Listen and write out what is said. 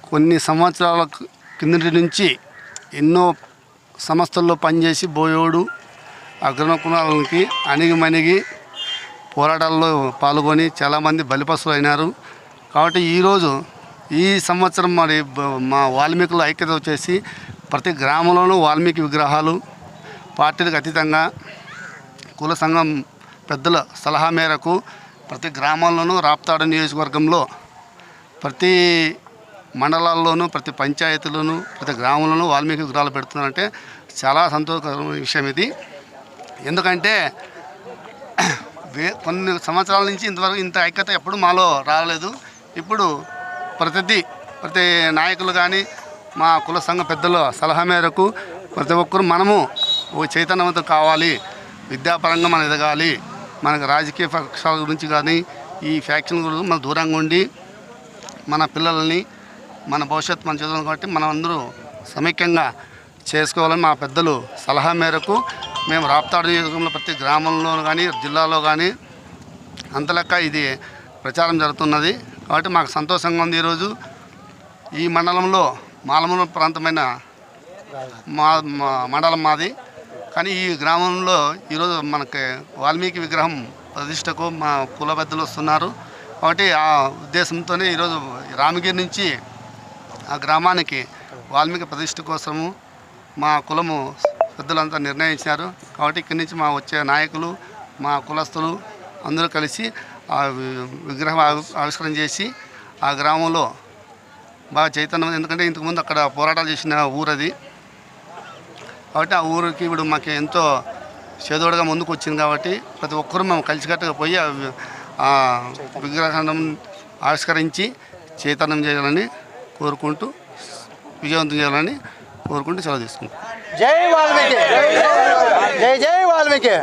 కొన్ని సంవత్సరాల కిందటి నుంచి ఎన్నో సంస్థల్లో పనిచేసి బోయోడు అగ్రకులాలకి అణిగిమణిగి పోరాటాల్లో పాల్గొని చాలామంది బలిపశులు అయినారు. కాబట్టి ఈరోజు ఈ సంవత్సరం మరి మా వాల్మీకుల ఐక్యత వచ్చేసి ప్రతి గ్రామంలోనూ వాల్మీకి విగ్రహాలు పార్టీలకు అతీతంగా కుల సంఘం పెద్దల సలహా మేరకు ప్రతి గ్రామంలోనూ రాప్తాడు నియోజకవర్గంలో ప్రతి మండలాల్లోనూ ప్రతి పంచాయతీలోనూ ప్రతి గ్రామంలోనూ వాల్మీకి విగ్రహాలు పెడుతున్నారంటే చాలా సంతోషకరమైన విషయం ఇది. ఎందుకంటే కొన్ని సంవత్సరాల నుంచి ఇంతవరకు ఇంత ఐక్యత ఎప్పుడు మాలో రాలేదు. ఇప్పుడు ప్రతి నాయకులు కానీ మా కుల సంఘ పెద్దల సలహా మేరకు ప్రతి ఒక్కరు మనము ఓ చైతన్యవంతం కావాలి, విద్యాపరంగా మనం ఎదగాలి, మనకు రాజకీయ పక్షాల గురించి కానీ ఈ ఫ్యాక్షన్ గురించి మనం దూరంగా ఉండి మన పిల్లల్ని మన భవిష్యత్తు మన చదువులు కాబట్టి మనం అందరూ సమైక్యంగా చేసుకోవాలని మా పెద్దలు సలహా మేరకు మేము రాప్తాడు నియోజకవర్గంలో ప్రతి గ్రామంలో కానీ జిల్లాలో కానీ అంతలెక్క ఇది ప్రచారం జరుగుతున్నది. కాబట్టి మాకు సంతోషంగా ఉంది. ఈరోజు ఈ మండలంలో మాలమూల ప్రాంతమైన మండలం మాది, కానీ ఈ గ్రామంలో ఈరోజు మనకి వాల్మీకి విగ్రహం ప్రతిష్టకు మా కుల పెద్దలు వస్తున్నారు. కాబట్టి ఆ ఉద్దేశంతోనే ఈరోజు రామగిరి నుంచి ఆ గ్రామానికి వాల్మీకి ప్రతిష్ట కోసము మా కులము పెద్దలంతా నిర్ణయించారు. కాబట్టి ఇక్కడి నుంచి మా వచ్చే నాయకులు మా కులస్తులు అందరూ కలిసి ఆ విగ్రహం ఆవిష్కరణ చేసి ఆ గ్రామంలో బాగా చైతన్యం, ఎందుకంటే ఇంతకుముందు అక్కడ పోరాటాలు చేసిన ఊరది. కాబట్టి ఆ ఊరికి ఇప్పుడు మాకు ఎంతో చేదోడుగా ముందుకు వచ్చింది. కాబట్టి ప్రతి ఒక్కరూ మేము కలిసికట్టుగా పోయి ఆ విగ్రహం ఆవిష్కరించి చైతన్యం చేయాలని కోరుకుంటూ విజయవంతం చేయాలని కోరుకుంటూ సెలవు తీసుకుంటాం. జై వాల్మీకి, జై జై వాల్మీకి.